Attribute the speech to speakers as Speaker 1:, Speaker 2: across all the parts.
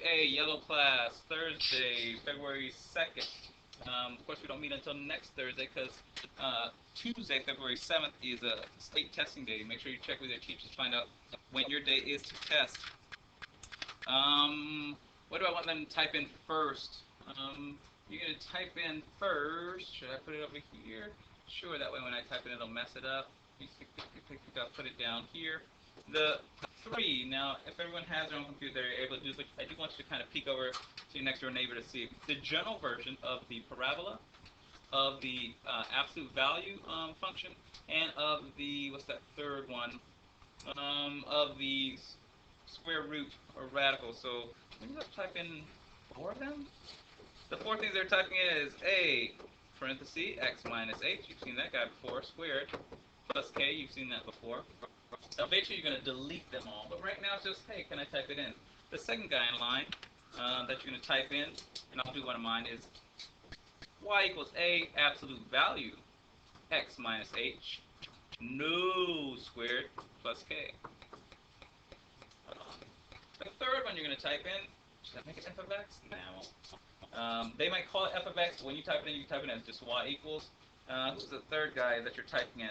Speaker 1: 3A, yellow class, Thursday, February 2nd. Of course, we don't meet until next Thursday because Tuesday, February 7th is a state testing day. Make sure you check with your teachers to find out when your day is to test. What do I want them to type in first? You're going to type in first. Should I put it over here? Sure, that way when I type it, it'll mess it up. I'll put it down here. The 3, now, if everyone has their own computer, they're able to do this, but I do want you to kind of peek over to your next door neighbor to see the general version of the parabola, of the absolute value function, and of the, what's that third one, of the square root or radical. So let me just type in 4 of them. The 4 things they're typing in is a parenthesis x minus h. You've seen that guy before. Squared plus k. You've seen that before. Eventually you're going to delete them all, but right now it's just, hey, can I type it in? The second guy in line that you're going to type in, and I'll do one of mine, is y equals a absolute value x minus h, no squared plus k. The third one you're going to type in, should I make it f of x? No. They might call it f of x, but when you type it in, you type it in as just y equals. Who's the third guy that you're typing in?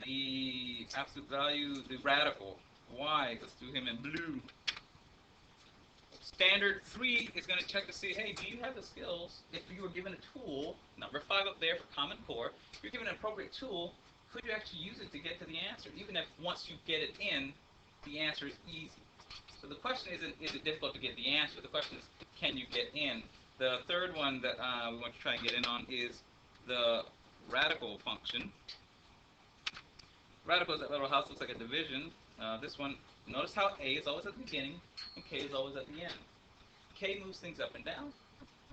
Speaker 1: The absolute value, the radical, y, let's do him in blue. Standard 3 is going to check to see, hey, do you have the skills? If you were given a tool, number 5 up there for Common Core, if you're given an appropriate tool, could you actually use it to get to the answer? Even if once you get it in, the answer is easy. So the question isn't, is it difficult to get the answer? The question is, can you get in? The third one that we want to try and get in on is the radical function. Radical is that little house, looks like a division. This one, notice how a is always at the beginning and k is always at the end. K moves things up and down.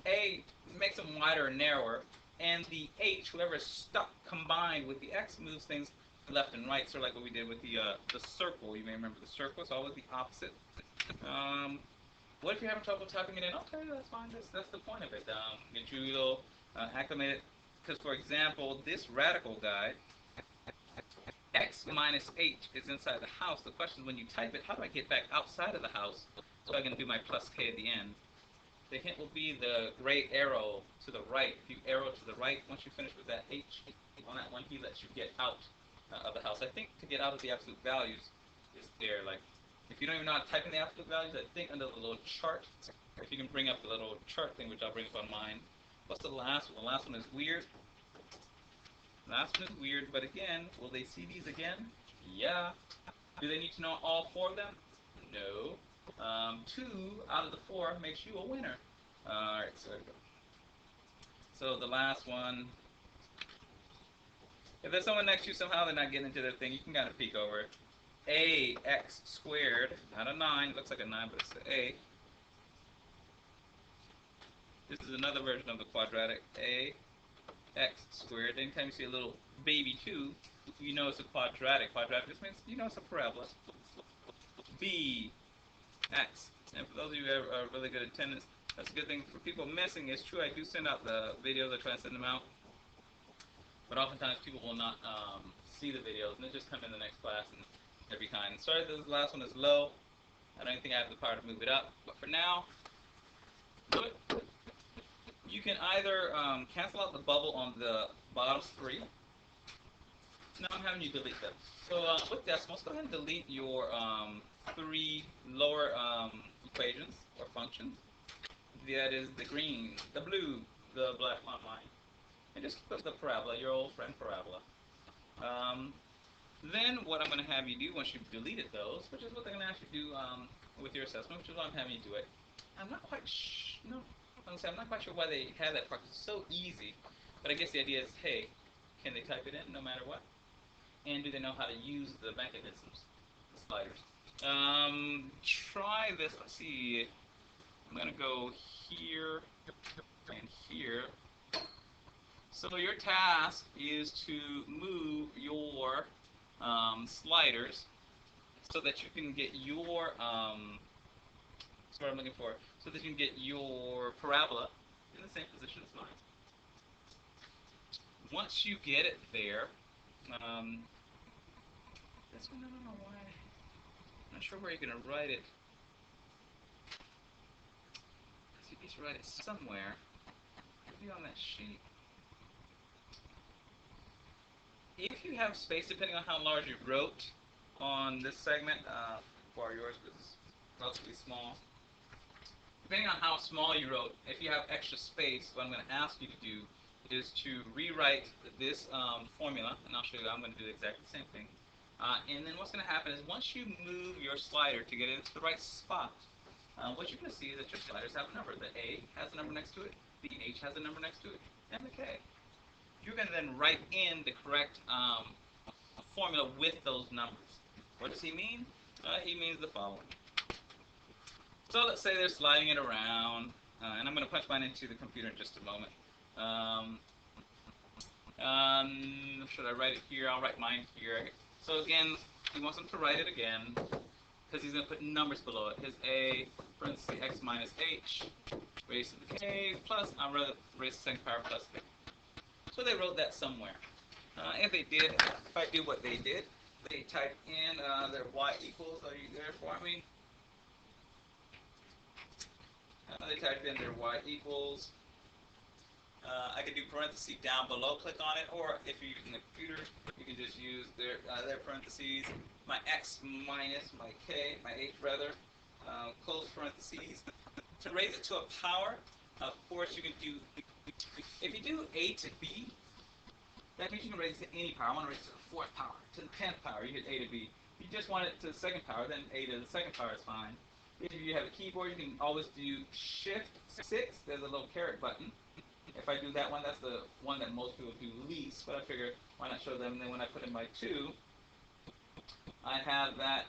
Speaker 1: A makes them wider or narrower. And the h, whoever is stuck combined with the x, moves things left and right, sort of like what we did with the circle. You may remember the circle. It's always the opposite. What if you're having trouble typing it in? Okay, that's fine. That's the point of it. Get you a little acclimated. Because, for example, this radical guy, x minus h is inside the house. The question is, when you type it, how do I get back outside of the house so I can do my plus k at the end? The hint will be the gray arrow to the right. If you arrow to the right, once you finish with that h on that one, he lets you get out of the house. I think to get out of the absolute values is there. Like, if you don't even know how to type in the absolute values, I think under the little chart, if you can bring up the little chart thing, which I'll bring up on mine. What's the last one? The last one is weird. Last one is weird, but again, will they see these again? Yeah. Do they need to know all 4 of them? No. 2 out of the 4 makes you a winner. Alright, so the last one, if there's someone next to you somehow they're not getting into their thing, you can kind of peek over it. A x squared, not a 9, it looks like a 9, but it's an A. This is another version of the quadratic. A x squared. Anytime you see a little baby 2, you know it's a quadratic. Quadratic just means you know it's a parabola. B x. And for those of you who are really good at attendance, that's a good thing. For people missing, it's true, I do send out the videos. I try and send them out. But oftentimes people will not see the videos, and they just come in the next class and they're behind. Sorry, this last one is low. I don't think I have the power to move it up. But for now, do it. You can either cancel out the bubble on the bottom 3. Now I'm having you delete them. So with decimals, go ahead and delete your 3 lower equations or functions. That is the green, the blue, the black font line. And just keep up the parabola, your old friend parabola. Then what I'm going to have you do once you've deleted those, which is what they're going to ask you to do with your assessment, which is why I'm having you do it. I'm not quite I'm not quite sure why they have that part. It's so easy, but I guess the idea is, hey, can they type it in no matter what? And do they know how to use the mechanisms, the sliders? Try this. Let's see. I'm going to go here and here. So your task is to move your sliders so that you can get your that's what I'm looking for. So that you can get your parabola in the same position as mine. Once you get it there, this one I don't know why. I'm not sure where you're going to write it. to write it somewhere. Maybe on that sheet. If you have space, depending on how large you wrote on this segment, for yours is relatively small. Depending on how small you wrote, if you have extra space, what I'm going to ask you to do is to rewrite this formula, and I'll show you. I'm going to do exactly the same thing. And then what's going to happen is once you move your slider to get it into the right spot, what you're going to see is that your sliders have a number. The A has a number next to it, the H has a number next to it, and the K. You're going to then write in the correct formula with those numbers. What does he mean? He means the following. So let's say they're sliding it around, and I'm going to punch mine into the computer in just a moment. Should I write it here? I'll write mine here. So again, he wants them to write it again, because he's going to put numbers below it. His A, parentheses, x minus h, raised to the k, plus, I'll rather raise to the second power plus k. So they wrote that somewhere. If I do what they did, they typed in their y equals. Are you there for me? They typed in their y equals. I could do parentheses down below, click on it, or if you're using the computer, you can just use their parentheses, my x minus my k, my h rather, close parentheses. To raise it to a power, of course you can do, if you do a to b, that means you can raise it to any power. I want to raise it to the fourth power, to the 10th power, you hit a to b. If you just want it to the second power, then a to the second power is fine. If you have a keyboard, you can always do shift 6, there's a little caret button. If I do that one, that's the one that most people do least, but I figured why not show them. And then when I put in my 2, I have that.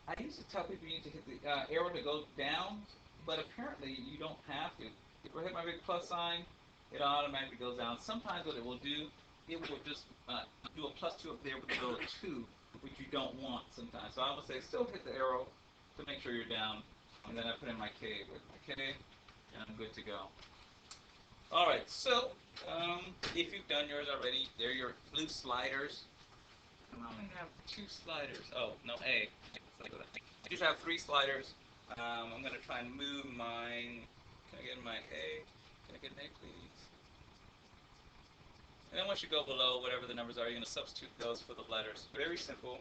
Speaker 1: I used to tell people you need to hit the arrow to go down, but apparently you don't have to. If I hit my big plus sign, it automatically goes down. Sometimes what it will do, it will just do a +2 up there with a little 2, which you don't want sometimes. So I would say still hit the arrow to make sure you're down, and then I put in my K with the K, and I'm good to go. Alright, so if you've done yours already, they're your blue sliders. I only have 2 sliders. Oh, no, A. I just have 3 sliders. I'm going to try and move mine. Can I get my A? Can I get an A, please? And then once you go below whatever the numbers are, you're going to substitute those for the letters. Very simple.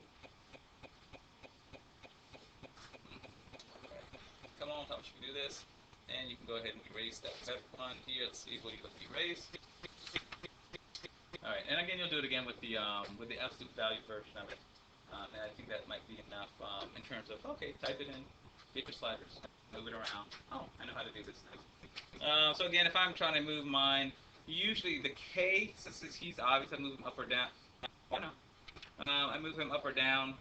Speaker 1: Come on, how much you can do this. And you can go ahead and erase that one here. Let's see what you look erased. All right, and again, you'll do it again with the absolute value version of it. And I think that might be enough in terms of okay, type it in, get your sliders, move it around. Oh, I know how to do this now. So again, if I'm trying to move mine, usually the K, since he's obvious, I move him up or down. You know, I move him up or down.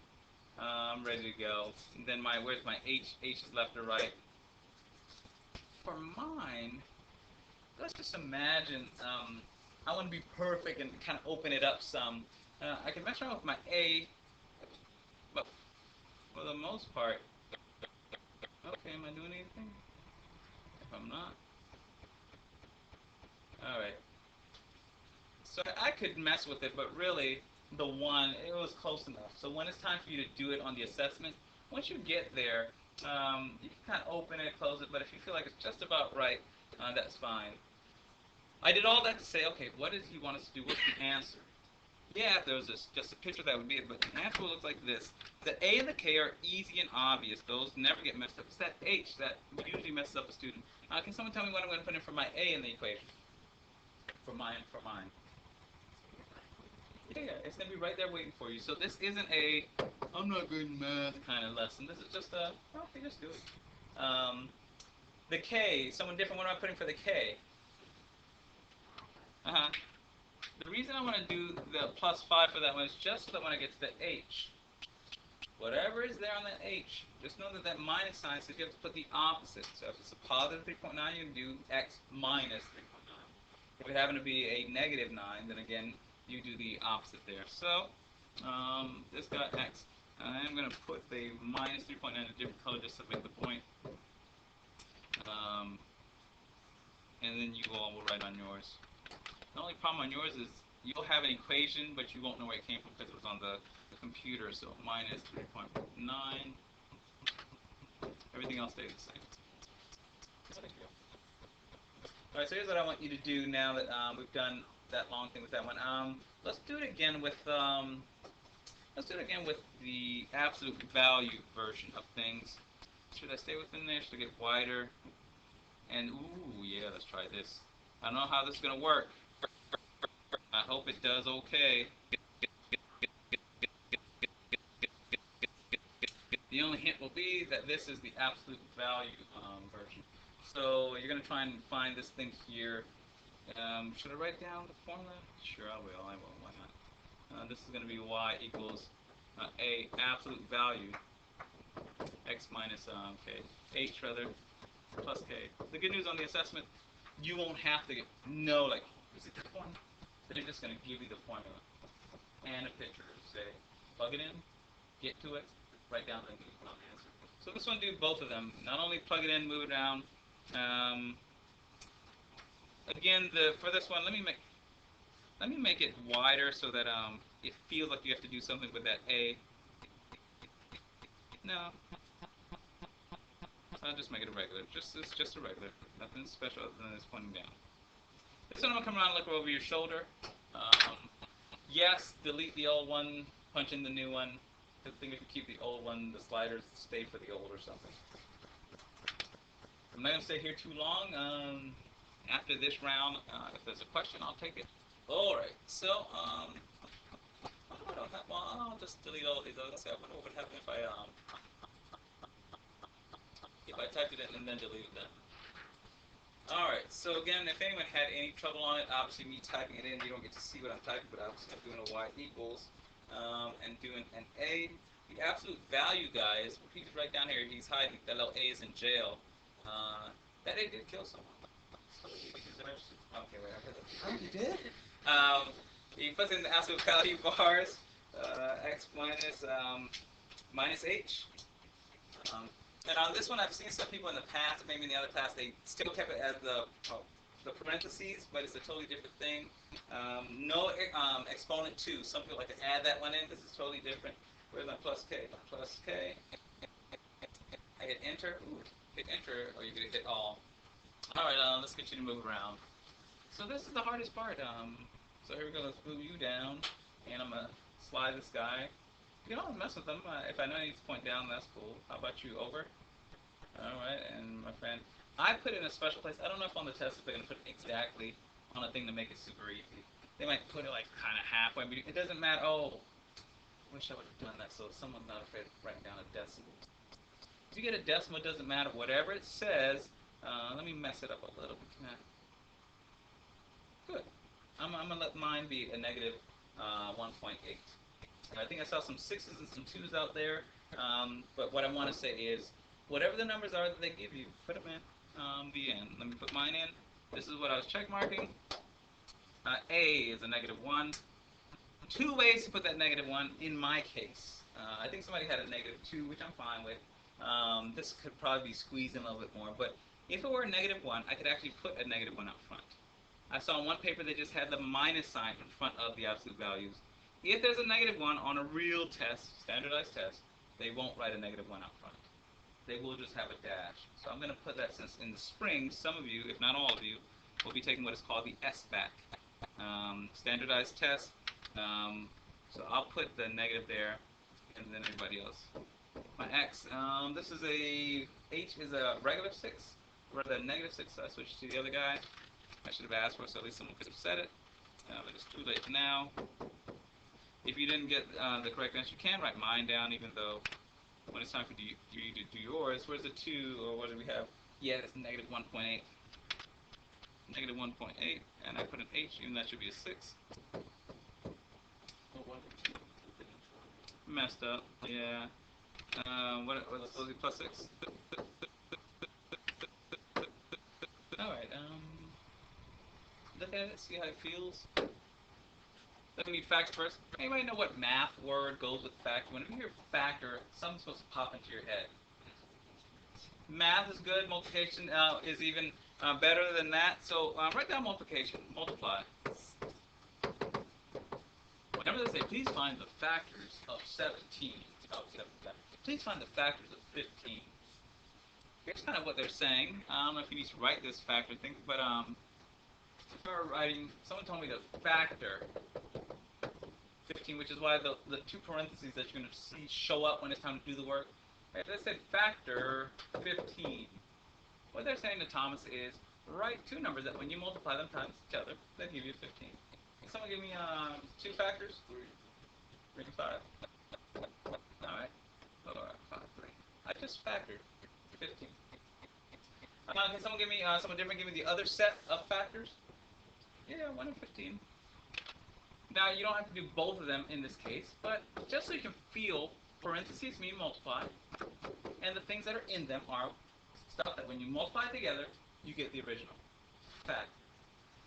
Speaker 1: I'm ready to go. And then where's my H? H is left or right. For mine, let's just imagine I want to be perfect and kind of open it up some. I can mess around with my A, but for the most part, okay, am I doing anything? If I'm not, alright. So I could mess with it, but really, the 1, it was close enough. So when it's time for you to do it on the assessment, once you get there, you can kind of open it, close it, but if you feel like it's just about right, that's fine. I did all that to say, okay, what does he want us to do? What's the answer? Yeah, if there was just a picture, that would be it, but the answer will look like this. The A and the K are easy and obvious. Those never get messed up. It's that H that usually messes up a student. Can someone tell me what I'm going to put in for my A in the equation? For mine. Yeah, it's going to be right there waiting for you. So this isn't a, I'm not good in math kind of lesson. This is just a, okay, just do it. The K, someone different, what am I putting for the K? The reason I want to do the +5 for that one is just so that when I get to the H, whatever is there on that H, just know that that minus sign says you have to put the opposite. So if it's a positive 3.9, you can do x minus 3.9. If it happened to be a negative 9, then again, you do the opposite there. So, this got x. I'm going to put the minus 3.9 in a different color just to make the point. And then you all will write on yours. The only problem on yours is you'll have an equation, but you won't know where it came from because it was on the computer. So minus 3.9. Everything else stays the same. Alright, so here's what I want you to do now that we've done that long thing with that one. Let's do it again with the absolute value version of things. Should I stay within there? Should I get wider? And ooh, yeah, let's try this. I don't know how this is gonna work. I hope it does okay. The only hint will be that this is the absolute value version. So you're going to try and find this thing here. Should I write down the formula? Sure, I will. I will. Why not? This is going to be y equals a absolute value x minus k, h rather, plus k. The good news on the assessment, you won't have to know, like, is it this one? They're just going to give you the formula and a picture. Say, plug it in, get to it, write down the answer. So this one, do both of them. Not only plug it in, move it down. Again, for this one, let me make it wider so that it feels like you have to do something with that a. No, I'll just make it a regular. It's just a regular. Nothing special other than it's pointing down. This one, I'm gonna come around and look over your shoulder. Yes, delete the old one, punch in the new one. Good thing if you keep the old one, the sliders stay for the old or something. I'm not going to stay here too long. After this round, if there's a question, I'll take it. Alright, so, I'll just delete all of these others. I wonder what would happen if I typed it in and then deleted them. Alright, so again, if anyone had any trouble on it, obviously me typing it in, you don't get to see what I'm typing, but obviously I'm doing a y equals, and doing an a. The absolute value, guys, he's right down here, he's hiding, that little a is in jail. That a did kill someone. Okay, wait, I heard that. Oh, you did? He puts in the absolute value bars, x minus h. And on this one, I've seen some people in the past, maybe in the other class, they still kept it as the parentheses, but it's a totally different thing. No exponent 2. Some people like to add that one in. This is totally different. Where's my plus k? Plus k. I hit enter. Ooh, hit enter, or you can hit all. Alright, let's continue to move around. So this is the hardest part. So here we go. Let's move you down, and I'm going to slide this guy. You can always mess with them. If I know he needs to point down, that's cool. How about you, over? Alright, and my friend, I put it in a special place. I don't know if on the test if they're going to put it exactly on a thing to make it super easy. They might put it like kind of halfway, but it doesn't matter. Oh, wish I would have done that so someone's not afraid to write down a decimal. If you get a decimal, it doesn't matter. Whatever it says, let me mess it up a little bit. Good. I'm going to let mine be a negative 1.8. I think I saw some 6's and some 2's out there, but what I want to say is, whatever the numbers are that they give you, put them in the end. Let me put mine in. This is what I was check marking. A is a negative 1. 2 ways to put that negative 1 in my case. I think somebody had a negative 2, which I'm fine with. This could probably be squeezed in a little bit more, but if it were a negative 1, I could actually put a negative 1 out front. I saw in one paper they just had the minus sign in front of the absolute values. If there's a negative 1 on a real test, standardized test, they won't write a negative 1 out front. They will just have a dash. So I'm going to put that, since in the spring, some of you, if not all of you, will be taking what is called the SBAC, standardized test. So I'll put the negative there, and then everybody else. My X, this is a, H is a regular 6, rather than negative 6, so I switched to the other guy. I should have asked for it, so at least someone could have said it. But it's too late now. If you didn't get the correct answer, you can write mine down, even though when it's time for you to do yours, where's the 2, or what do we have? Yeah, it's negative 1.8. Negative 1.8, and I put an H, even that should be a 6. Messed up, yeah. What was it, plus 6? Alright, look at it, see how it feels. Let me read factor first. Anybody know what math word goes with factor? Whenever you hear factor, something's supposed to pop into your head. Math is good. Multiplication is even better than that. So write down multiplication. Multiply. Whenever they say, please find the factors of 17. Please find the factors of 15. Here's kind of what they're saying. I don't know if you need to write this factor thing, but Someone told me to factor 15, which is why the two parentheses that you're going to see show up when it's time to do the work. Right, let's say factor 15. What they're saying to Thomas is write two numbers that when you multiply them times each other, they give you 15. Can someone give me two factors? 3 and 5. Alright. 4, 5, 3. I just factored 15. Can someone give me someone different give me the other set of factors? Yeah, 1 and 15. Now you don't have to do both of them in this case, but just so you can feel, parentheses mean multiply, and the things that are in them are stuff that when you multiply together, you get the original. Fact.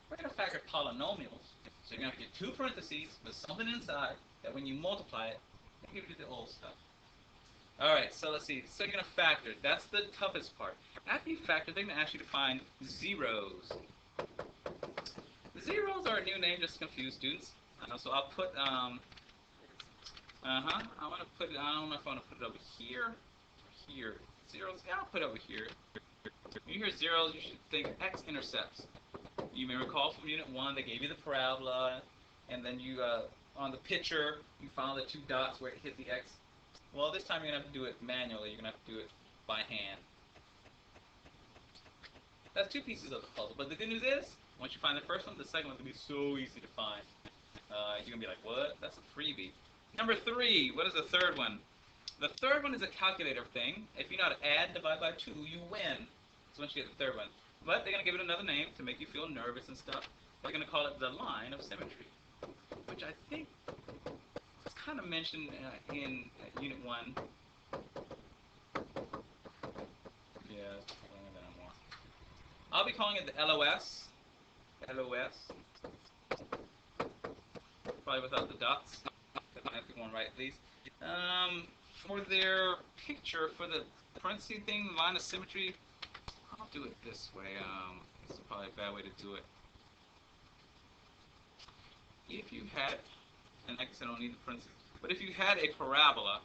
Speaker 1: We're going to factor polynomials, so you're going to get two parentheses with something inside that when you multiply it, it gives you the old stuff. Alright, so let's see. So you're going to factor. That's the toughest part. After you factor, they're going to ask you to find zeros. Zeros are a new name just to confuse students. So I'll put, I want to put it, I don't know if I want to put it over here or here. Zeros, yeah, I'll put it over here. When you hear zeros, you should think x-intercepts. You may recall from Unit 1, they gave you the parabola, and then you, on the picture, you found the two dots where it hit the x. Well, this time you're going to have to do it manually. You're going to have to do it by hand. That's two pieces of the puzzle. But the good news is, once you find the first one, the second one will be so easy to find. You're going to be like, what? That's a freebie. Number 3, what is the third one? The third one is a calculator thing. If you know how to add, divide by 2, you win. So once you get the third one. But they're going to give it another name to make you feel nervous and stuff. They're going to call it the line of symmetry, which I think was kind of mentioned in Unit 1. Yeah, I'll be calling it the LOS. LOS. Probably without the dots. I have to go and write these. For their picture, for the parenthesis thing, line of symmetry, I'll do it this way. This is probably a bad way to do it. If you had, and like I said, I don't need the parentheses, but if you had a parabola,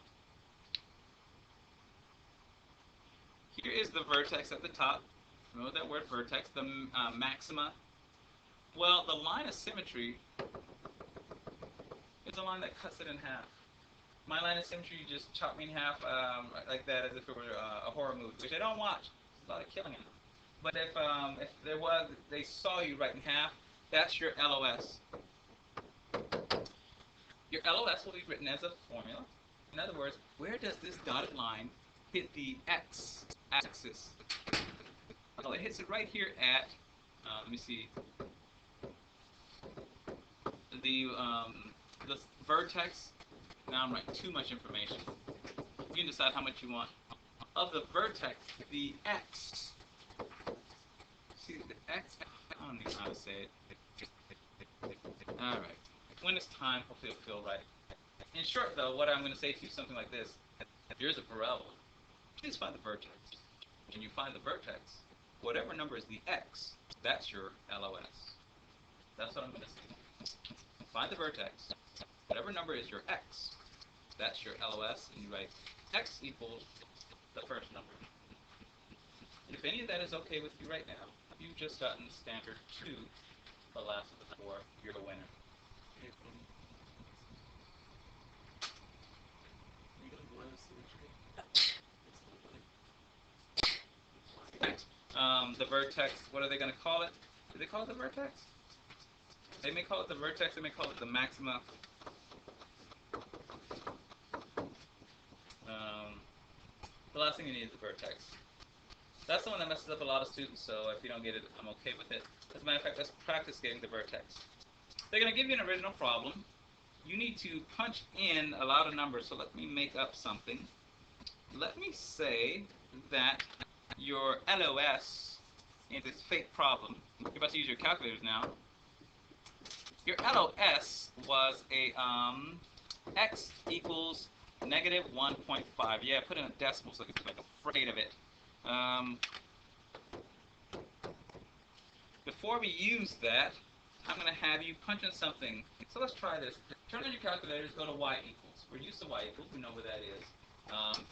Speaker 1: here is the vertex at the top. Remember that word vertex, the maxima. Well, the line of symmetry is a line that cuts it in half. My line of symmetry, you just chop me in half like that, as if it were a horror movie, which I don't watch. There's a lot of killing in it. But if there was, they saw you right in half, that's your LOS. Your LOS will be written as a formula. In other words, where does this dotted line hit the x-axis? Well, it hits it right here at, let me see, the vertex. Now I'm writing too much information. You can decide how much you want. Of the vertex, the x. See, the x, I don't even know how to say it. Alright. When it's time, hopefully it'll feel right. In short, though, what I'm going to say to you is something like this. Here's a parabola. Please find the vertex. When you find the vertex, whatever number is the x, that's your LOS. That's what I'm going to say. Find the vertex. Whatever number is your x, that's your LOS, and you write x equals the first number. And if any of that is okay with you right now, you've just gotten standard 2, the last of the 4, you're the winner. The vertex, what are they going to call it? Do they call it the vertex? They may call it the vertex, they may call it the maxima. The last thing you need is the vertex. That's the one that messes up a lot of students, so if you don't get it, I'm okay with it. As a matter of fact, let's practice getting the vertex. They're going to give you an original problem. You need to punch in a lot of numbers, so let me make up something. Let me say that your LOS in this fake problem, you're about to use your calculators now. Your LOS was a x equals negative 1.5. Yeah, put in a decimal so you're like afraid of it. Before we use that, I'm going to have you punch in something. So let's try this. Turn on your calculators, go to y equals. We're used to y equals, we know where that is.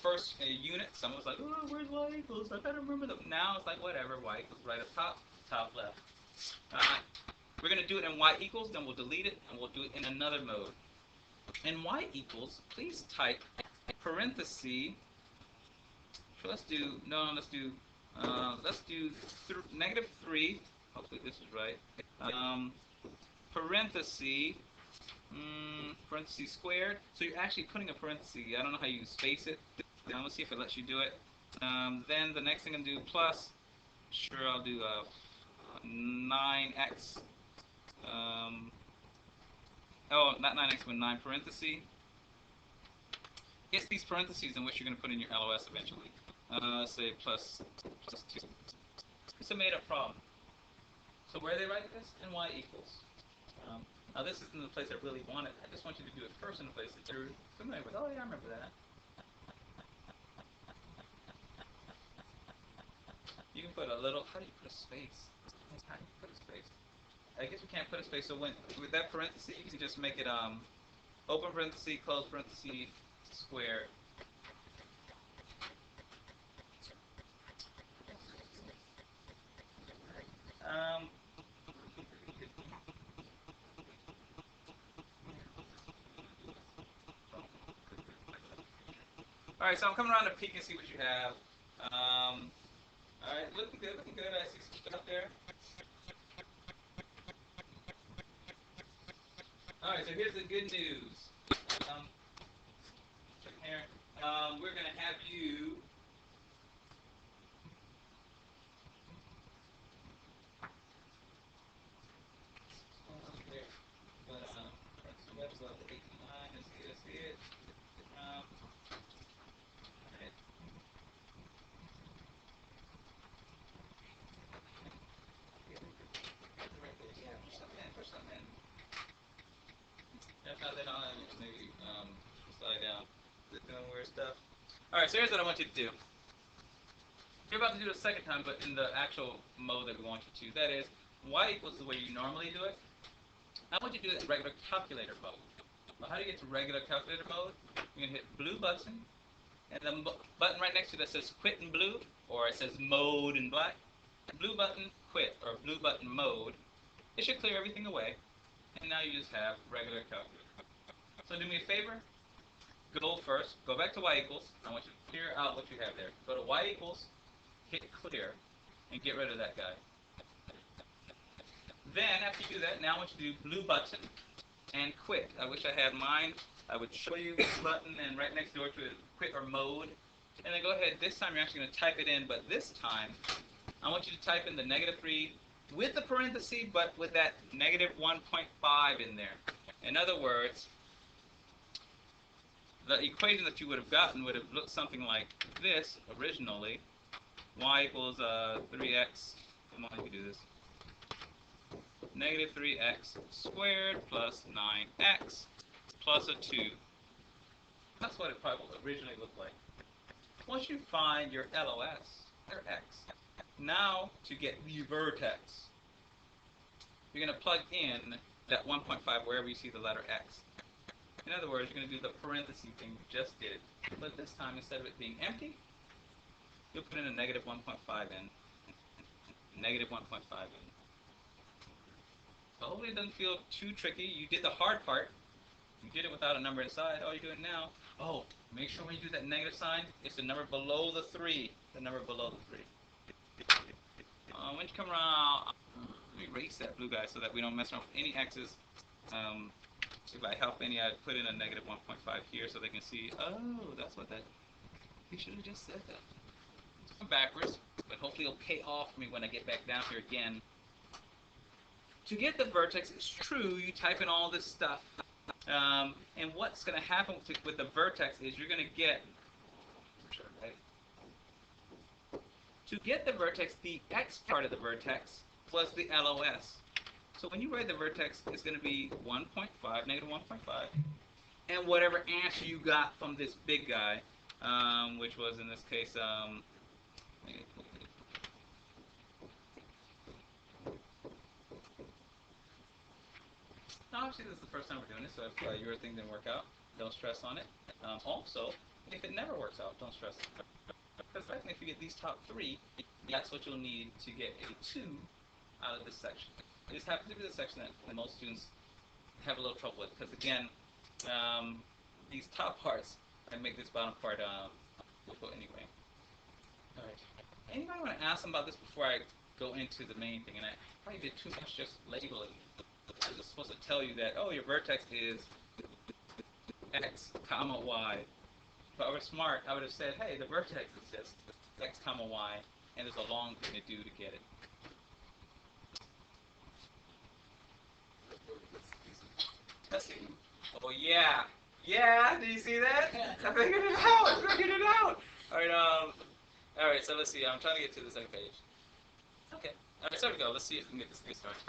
Speaker 1: First unit, someone was like, oh, where's y equals? I better remember them. Now it's like, whatever, y equals right up top, top left. We're going to do it in y equals, then we'll delete it, and we'll do it in another mode. In y equals, please type parenthesis. Let's do -3. Hopefully this is right. Parenthesis, parenthesis squared. So you're actually putting a parenthesis. I don't know how you space it. Let's see if it lets you do it. Then the next thing I'm going to do plus. Sure, I'll do 9x. Oh, not 9x, but 9 parentheses. It's these parentheses in which you're going to put in your LOS eventually. Let's say plus 2. It's a made-up problem. So where they write this? In y equals. Now this isn't the place I really want it. I just want you to do it first in a place that you're familiar with. Oh yeah, I remember that. You can put a little, how do you put a space? How do you put a space? I guess we can't put a space, so with that parenthesis, you can just make it open parenthesis, close parenthesis, square. Alright, so I'm coming around to peek and see what you have. Alright, looking good, looking good. I see some stuff there. Alright, so here's the good news. Here, we're going to have you maybe slide down. Doing weird stuff. Alright, so here's what I want you to do. You're about to do it a second time, but in the actual mode that we want you to. That is, y equals the way you normally do it. I want you to do it in regular calculator mode. Well, how do you get to regular calculator mode? You're going to hit blue button, and the button right next to it that says quit in blue, or it says mode in black. Blue button quit, or blue button mode. It should clear everything away, and now you just have regular calculator. So do me a favor, go back to y equals. I want you to clear out what you have there. Go to y equals, hit clear, and get rid of that guy. Then, after you do that, now I want you to do blue button and quit. I wish I had mine. I would show you the button and right next door to it, quit or mode. And then go ahead, this time you're actually going to type it in, but this time, I want you to type in the -3 with the parenthesis, but with that -1.5 in there. In other words, the equation that you would have gotten would have looked something like this originally. Y equals 3x, come on, you can do this. -3x squared plus 9x plus a 2. That's what it probably originally looked like. Once you find your LOS, or x, now to get the vertex, you're going to plug in that 1.5 wherever you see the letter x. In other words, you're going to do the parenthesis thing you just did, but this time instead of it being empty, you'll put in a -1.5 in. -1.5 in. So hopefully it doesn't feel too tricky. You did the hard part. You did it without a number inside. All you're doing now, oh, make sure when you do that negative sign, it's the number below the 3. The number below the 3. When you come around, let me erase that blue guy so that we don't mess around with any x's. If I help any, I'd put in a -1.5 here so they can see, oh, that's what that, you should have just said that. I'm backwards, but hopefully it'll pay off for me when I get back down here again. To get the vertex, it's true, you type in all this stuff. And what's going to happen with the vertex is you're going to get, to get the vertex, the x part of the vertex plus the LOS. So when you write the vertex, it's going to be 1.5, -1.5, and whatever answer you got from this big guy, which was in this case, obviously this is the first time we're doing this, so if your thing didn't work out, don't stress on it. Also, if it never works out, don't stress. Because I think if you get these top 3, that's what you'll need to get a 2 out of this section. This happens to be the section that most students have a little trouble with, because again, these top parts that make this bottom part difficult anyway. All right. Anybody want to ask them about this before I go into the main thing? And I probably did too much just labeling. I was supposed to tell you that, oh, your vertex is x comma y. If I were smart, I would have said, hey, the vertex is just x comma y, and there's a long thing to do to get it. Testing. Oh yeah, yeah. Did you see that? I figured it out. I figured it out. All right. All right. So let's see. I'm trying to get to the second page. Okay. All right. So there we go. Let's see if we can get this thing started.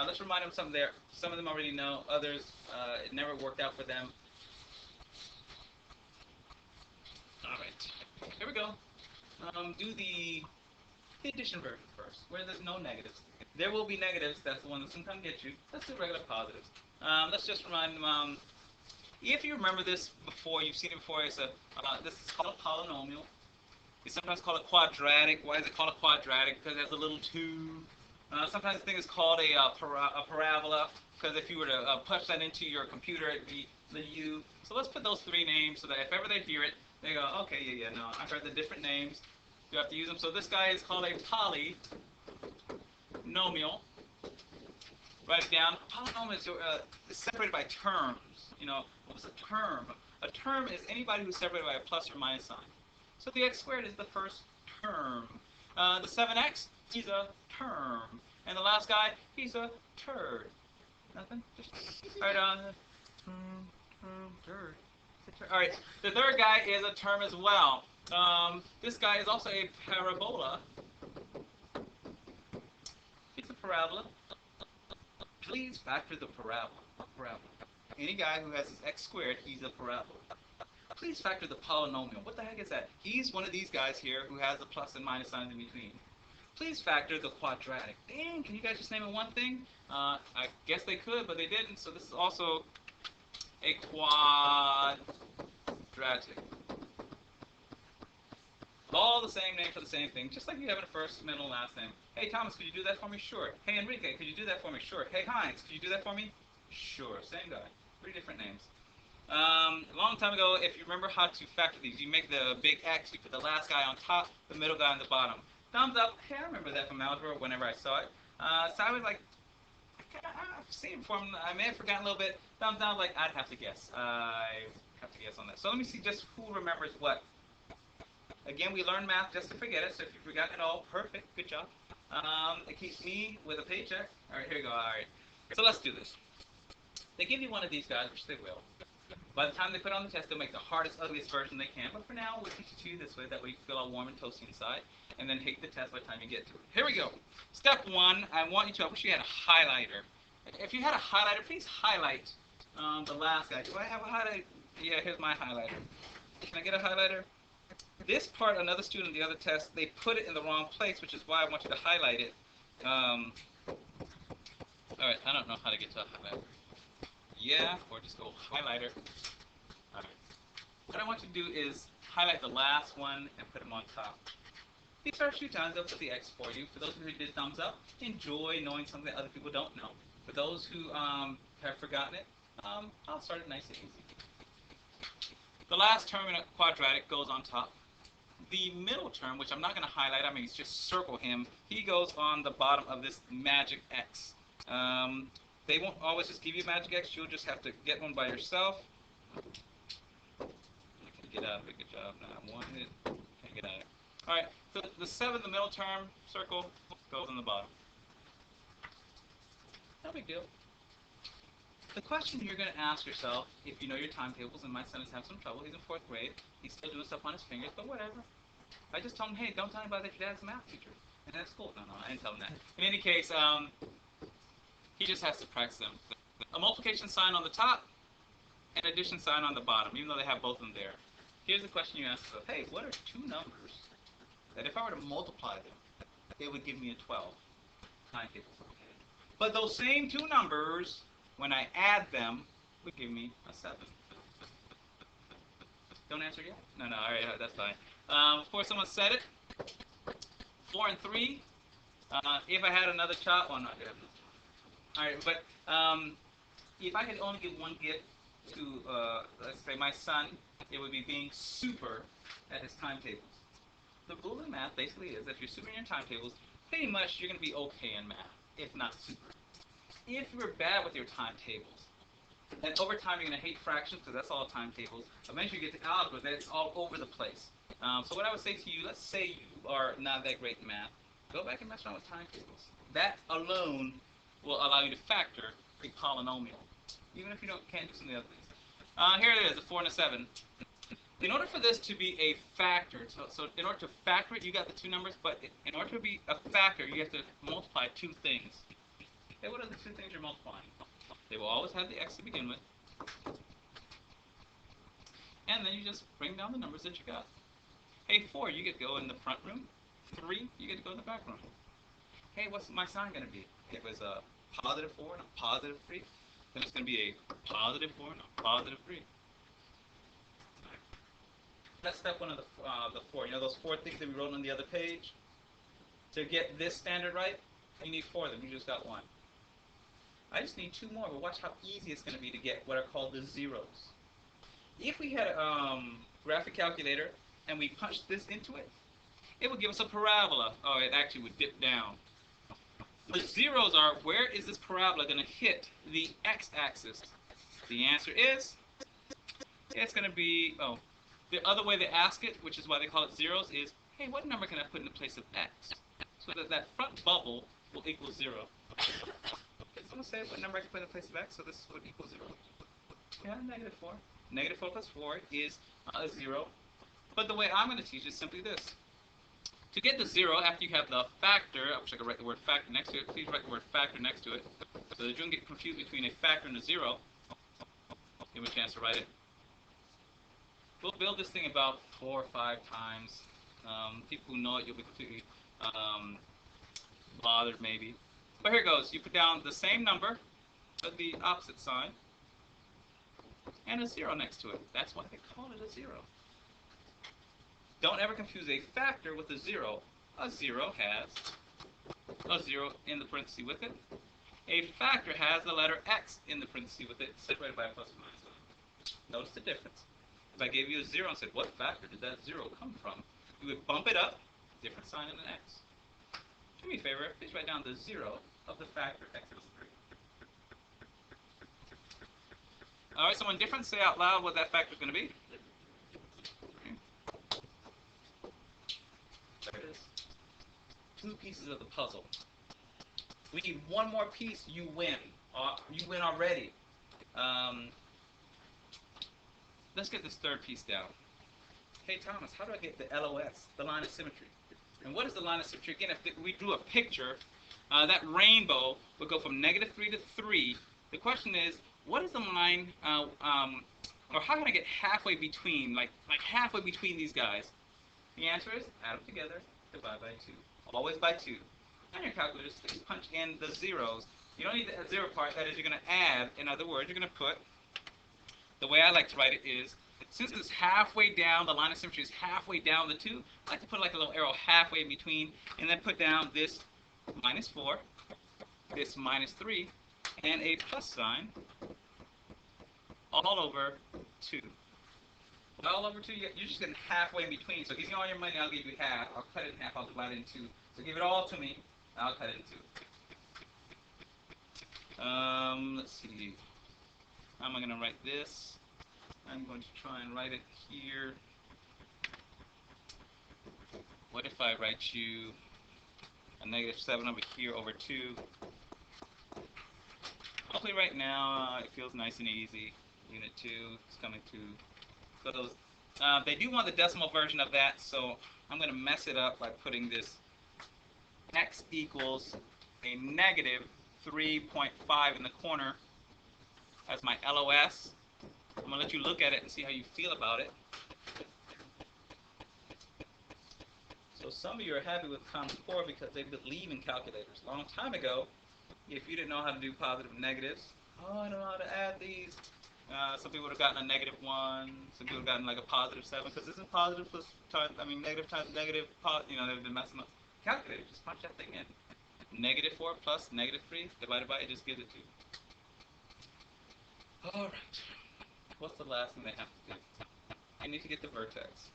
Speaker 1: Let's remind them some there. Some of them already know. Others, it never worked out for them. All right. Here we go. Do the addition version first, where there's no negatives. There will be negatives. That's the one that's going to come get you. Let's do regular positives. Let's just remind them. If you remember this before, you've seen it before. It's this is called a polynomial. You sometimes call it quadratic. Why is it called a quadratic? Because it has a little 2. Sometimes the thing is called a parabola, because if you were to punch that into your computer, it'd be the U. So let's put those 3 names so that if ever they hear it, they go, okay, yeah, no, I've heard the different names. You have to use them. So this guy is called a polynomial. Write it down. A polynomial is separated by terms. You know, what's a term? A term is anybody who's separated by a plus or minus sign. So the x squared is the first term. The 7x, he's a term. And the last guy, he's a turd. Nothing? Just, all right, turd. All right, the third guy is a term as well. This guy is also a parabola. It's a parabola. Please factor the parabola. Any guy who has his x squared, he's a parabola. Please factor the polynomial. What the heck is that? He's one of these guys here who has the plus and minus signs in between. Please factor the quadratic. Dang, can you guys just name it one thing? I guess they could, but they didn't. So this is also a quadratic. All the same name for the same thing, just like you have in the first, middle, and last name. Hey, Thomas, could you do that for me? Sure. Hey, Enrique, could you do that for me? Sure. Hey, Hinds, could you do that for me? Sure. Same guy. 3 different names. A long time ago, if you remember how to factor these, you make the big X, you put the last guy on top, the middle guy on the bottom. Thumbs up. Hey, I remember that from algebra whenever I saw it. So I was like, I've seen it before. I may have forgotten a little bit. Thumbs down, like, I'd have to guess. I have to guess on that. So let me see just who remembers what. Again, we learn math just to forget it, so if you've forgotten it all, perfect, good job. It keeps me with a paycheck. All right, here we go. All right, so let's do this. They give you one of these guys, which they will. By the time they put on the test, they'll make the hardest, ugliest version they can. But for now, we'll teach it to you this way. That way you feel all warm and toasty inside, and then hate the test by the time you get to it. Here we go. Step 1, I wish you had a highlighter. If you had a highlighter, please highlight the last guy. Do I have a highlighter? Yeah, here's my highlighter. Can I get a highlighter? This part, another student in the other test, they put it in the wrong place, which is why I want you to highlight it. All right, I don't know how to get to a highlighter. Yeah, or just go highlighter. All right. What I want you to do is highlight the last one and put them on top. These are a few times they'll put the X for you. For those who did thumbs up, enjoy knowing something that other people don't know. For those who have forgotten it, I'll start it nice and easy. The last term in a quadratic goes on top. The middle term, which I'm not going to highlight, I mean, just circle him, he goes on the bottom of this magic X. They won't always just give you magic X, you'll just have to get one by yourself. Get out of it, good job. Now I wanted it, can't get out of it. Alright, so the 7, the middle term, circle, goes on the bottom. No big deal. The question you're going to ask yourself, if you know your timetables, and my son is having some trouble, he's in 4th grade, he's still doing stuff on his fingers, but whatever. I just told him, hey, don't tell anybody that your dad's a math teacher. And that's cool. No, I didn't tell him that. In any case, he just has to practice them. A multiplication sign on the top, and addition sign on the bottom, even though they have both of them there. Here's the question you ask yourself, hey, what are 2 numbers that if I were to multiply them, it would give me a 12? Timetables. But those same 2 numbers, when I add them, would give me a 7. Don't answer yet? No, all right, that's fine. Of course, someone said it. 4 and 3. If I had another child, well, not good. All right, but if I could only give one gift to, let's say, my son, it would be being super at his timetables. The rule in math basically is that if you're super in your timetables, pretty much you're going to be okay in math, if not super. If you're bad with your timetables, and over time you're going to hate fractions because that's all timetables. Eventually you get to algebra, that's all over the place. So what I would say to you, let's say you are not that great in math, go back and mess around with timetables. That alone will allow you to factor a polynomial, even if you can't do some of the other things. Here it is, a 4 and a 7. In order for this to be a factor, so in order to factor it, you got the two numbers, but in order to be a factor, you have to multiply two things. Okay, what are the two things you're multiplying? They will always have the x to begin with, and then you just bring down the numbers that you got. Hey, 4, you get to go in the front room. 3, you get to go in the back room. Hey, what's my sign going to be? It was a positive 4 and a positive 3. Then it's going to be a positive 4 and a positive 3. That's step one of the 4. You know those 4 things that we wrote on the other page? To get this standard right, you need 4 of them. You just got 1. I just need 2 more, but watch how easy it's going to be to get what are called the zeros. If we had a graphic calculator and we punched this into it, it would give us a parabola. Oh, it actually would dip down. The zeros are, where is this parabola going to hit the x-axis? The answer is, it's going to be, the other way they ask it, which is why they call it zeros, is, hey, what number can I put in the place of x? So that front bubble will equal 0. It's going to say what number I can put in the place of x, so this would equal 0. Yeah, negative 4. Negative 4 plus 4 is a 0. But the way I'm going to teach is simply this. To get the 0, after you have the factor, I wish I could write the word factor next to it. Please write the word factor next to it, so that you don't get confused between a factor and a 0. Give me a chance to write it. We'll build this thing about 4 or 5 times. People who know it, you'll be completely bothered maybe. But here goes. You put down the same number, but the opposite sign, and a 0 next to it. That's why they call it a 0. Don't ever confuse a factor with a 0. A 0 has a 0 in the parenthesis with it. A factor has the letter x in the parenthesis with it, separated by a plus or minus sign. Notice the difference. If I gave you a 0 and said, what factor did that 0 come from? You would bump it up, different sign and an x. Do me a favor, please write down the 0 of the factor x is 3. Alright, someone different, say out loud what that factor is going to be. There it is. 2 pieces of the puzzle. We need one more piece, you win. You win already. Let's get this third piece down. Hey Thomas, how do I get the LOS, the line of symmetry? And what is the line of symmetry? Again, if we drew a picture, that rainbow would go from -3 to 3. The question is, what is the line, or how can I get halfway between, like halfway between these guys? The answer is, add them together, divide by 2. Always by 2. On your calculator, just punch in the zeros. You don't need the 0 part, that is, you're going to add. In other words, you're going to put, the way I like to write it is, since it's halfway down, the line of symmetry is halfway down the 2, I like to put like a little arrow halfway in between, and then put down this -4, this -3, and a plus sign all over 2. All over 2, you're just getting halfway in between. So give me all your money, I'll give you half. I'll cut it in half, I'll divide it in 2. So give it all to me, I'll cut it in 2. Let's see. How am I going to write this? I'm going to try and write it here. What if I write you a -7 over here over 2? Hopefully right now it feels nice and easy. Unit 2 is coming to close. They do want the decimal version of that, so I'm going to mess it up by putting this x equals a -3.5 in the corner as my LOS. I'm going to let you look at it and see how you feel about it. So some of you are happy with common core because they believe in calculators. A long time ago, if you didn't know how to do positive and negatives, oh, I don't know how to add these. Some people would have gotten a -1. Some people would have gotten like a +7 because isn't positive plus times, negative times negative, you know, they've been messing up. Calculator, just punch that thing in. -4 plus -3 divided by it just gives it to you. All right. What's the last thing they have to do? They need to get the vertex.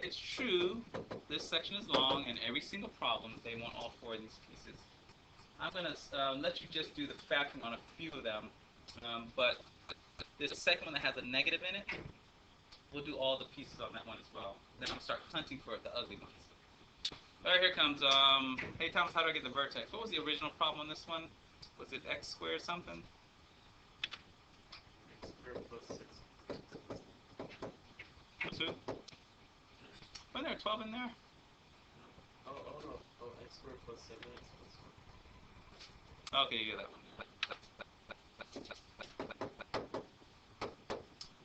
Speaker 1: It's true, this section is long, and every single problem, they want all 4 of these pieces. I'm going to let you just do the factoring on a few of them, but this second one that has a negative in it, we'll do all the pieces on that one as well. Then I'm going to start hunting for the ugly ones. All right, here comes, hey Thomas, how do I get the vertex? What was the original problem on this one? Was it x squared something?
Speaker 2: X squared plus 6.
Speaker 1: What's it? Wasn't there a 12 in there?
Speaker 2: Oh, no. Oh, x squared plus 7x plus 1.
Speaker 1: Okay, you get that one.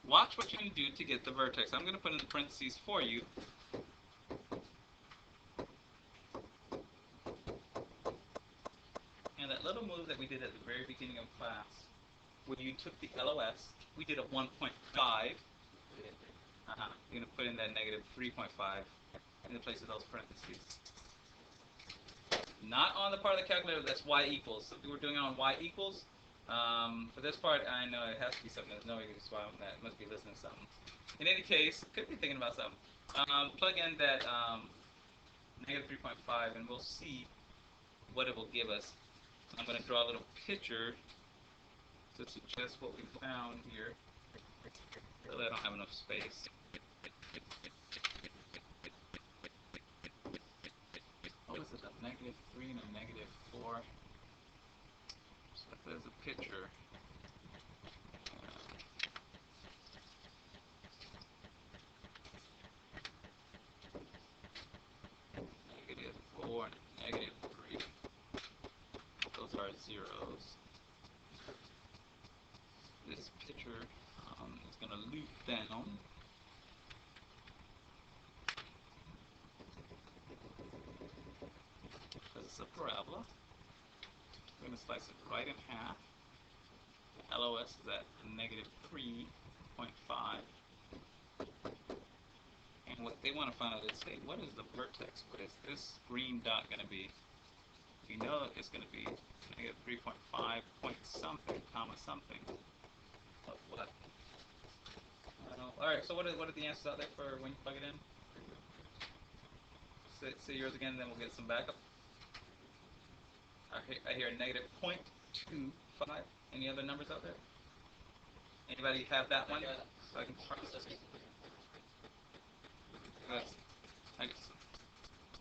Speaker 1: Watch what you can do to get the vertex. I'm going to put in the parentheses for you. And that little move that we did at the very beginning of class, where you took the LOS, we did a 1.5. You're going to put in that -3.5 in the place of those parentheses. Not on the part of the calculator that's y equals. So we were doing it on y equals. For this part, I know it has to be something. There's no way to respond on that. It must be listening to something. In any case, could be thinking about something. Plug in that -3.5, and we'll see what it will give us. I'm going to draw a little picture to suggest what we found here. Really, I don't have enough space. What is it? A -3 and a -4. So if there's a picture. -4 and -3. Those are zeros. This picture is going to loop down. Because it's a parabola. We're going to slice it right in half. The LOS is at -3.5. And what they want to find out is, hey, what is the vertex? What is this green dot going to be? We know it's going to be -3.5 point something, comma something. Of what? I don't know. All right. So what are the answers out there for when you plug it in? Say yours again, then we'll get some backup. I hear -0.25. Any other numbers out there? Anybody have that one? So I can process it. I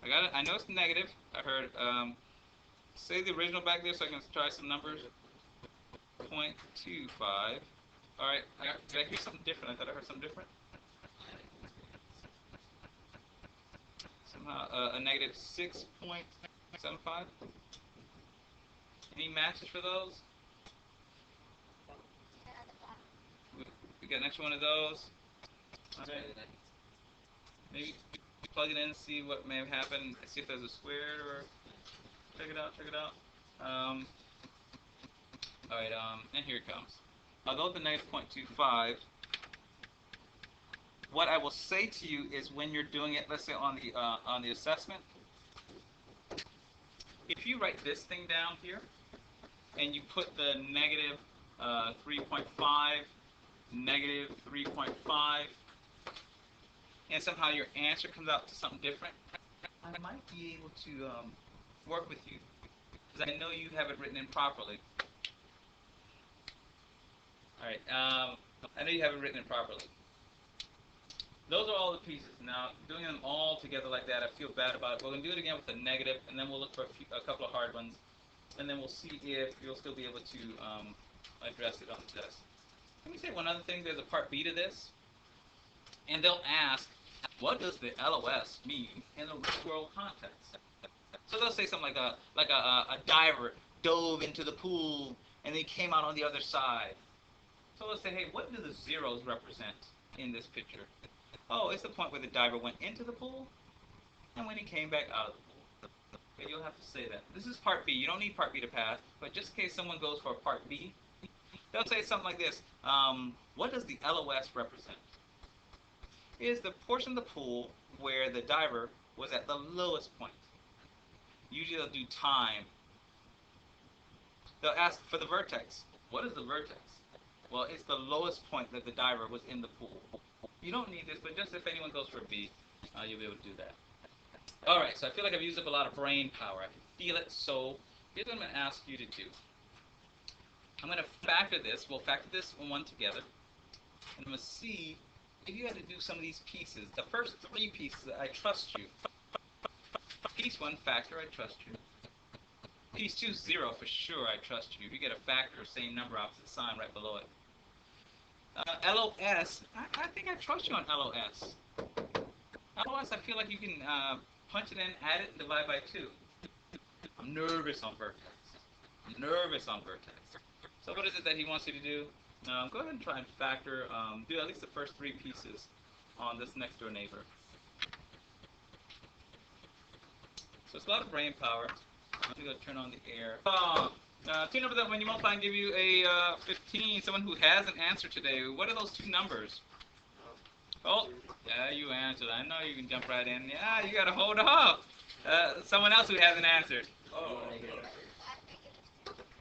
Speaker 1: got it. I know it's negative. I heard. Say the original back there, so I can try some numbers. 0.25. All right. Did I hear something different? I thought I heard something different. Somehow a -6.75. Any matches for those? We got next one of those. Okay. Maybe plug it in and see what may have happened. See if there's a square or check it out. All right. And here it comes. I'll go with the -0.25. What I will say to you is when you're doing it, let's say on the assessment, if you write this thing down here and you put the -3.5, -3.5, and somehow your answer comes out to something different, I might be able to work with you because I know you have it written in properly. All right, I know you have it written in properly. Those are all the pieces. Now, doing them all together like that, I feel bad about it. We're going to do it again with a negative, and then we'll look for a couple of hard ones, and then we'll see if you'll still be able to address it on the test. Let me say one other thing. There's a part B to this, and they'll ask, what does the LOS mean in a real-world context? So they'll say something like a diver dove into the pool, and they came out on the other side. So let's say, hey, what do the zeros represent in this picture? Oh, it's the point where the diver went into the pool and when he came back out of the pool. Okay, you'll have to say that. This is part B. You don't need part B to pass, but just in case someone goes for part B, they'll say something like this. What does the LOS represent? It is the portion of the pool where the diver was at the lowest point. Usually they'll do time. They'll ask for the vertex. What is the vertex? Well, it's the lowest point that the diver was in the pool. You don't need this, but just if anyone goes for B, you'll be able to do that. All right, so I feel like I've used up a lot of brain power. I can feel it, so here's what I'm going to ask you to do. I'm going to factor this. We'll factor this one together. And I'm going to see if you had to do some of these pieces. The first three pieces, I trust you. Piece 1, factor, I trust you. Piece 2, 0, for sure, I trust you. If you get a factor, same number, opposite sign right below it. LOS, I think I trust you on LOS. LOS, I feel like you can punch it in, add it, and divide by 2. I'm nervous on vertex. So what is it that he wants you to do? Go ahead and try and factor, do at least the first three pieces on this next door neighbor. So it's a lot of brain power. I'm going to go turn on the air. Two numbers that when you multiply and give you a 15, someone who has an answer today, what are those two numbers? Oh, yeah, you answered. I know you can jump right in. Yeah, you got to hold up. Someone else who hasn't answered. Oh.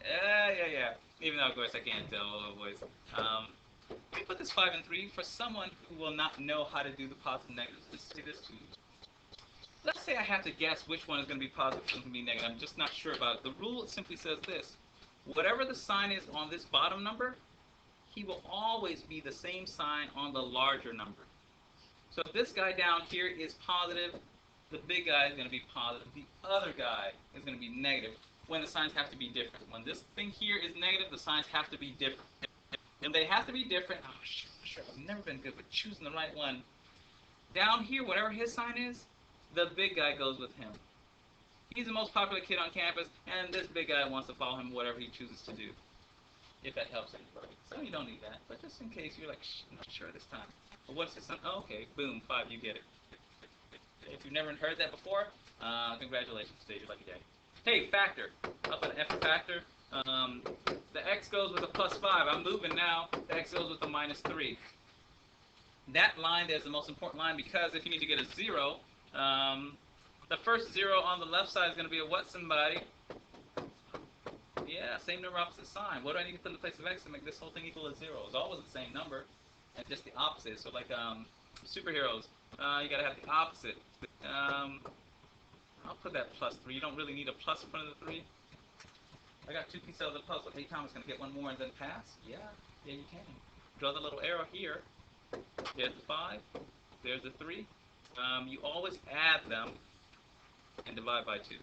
Speaker 1: Yeah. Even though, of course, I can't tell all the voice. Let me put this 5 and 3 for someone who will not know how to do the positive and negatives. Let's say this to you. Let's say I have to guess which one is going to be positive and which one is going to be negative. I'm just not sure about it. The rule simply says this. Whatever the sign is on this bottom number, he will always be the same sign on the larger number. So if this guy down here is positive, the big guy is going to be positive. The other guy is going to be negative when the signs have to be different. When this thing here is negative, the signs have to be different. And they have to be different. Oh, sure. I've never been good with choosing the right one. Down here, whatever his sign is, the big guy goes with him. He's the most popular kid on campus, and this big guy wants to follow him whatever he chooses to do. If that helps anybody. So you don't need that, but just in case you're like, I'm not sure this time. But what's this? Oh, okay, boom, 5, you get it. If you've never heard that before, congratulations, today's your lucky day. Hey, factor. I'll put an F for factor. The x goes with a plus 5. I'm moving now. The x goes with a minus 3. That line there's the most important line because if you need to get a 0, the first 0 on the left side is going to be a what, somebody? Yeah, same number, opposite sign. What do I need to put in the place of x to make this whole thing equal to 0? It's always the same number, and just the opposite. So like superheroes, you got to have the opposite. I'll put that plus 3. You don't really need a plus in front of the 3. I got 2 pieces of the puzzle. Hey, Thomas, going to get one more and then pass? Yeah, you can. Draw the little arrow here. There's the 5. There's the 3. You always add them and divide by 2.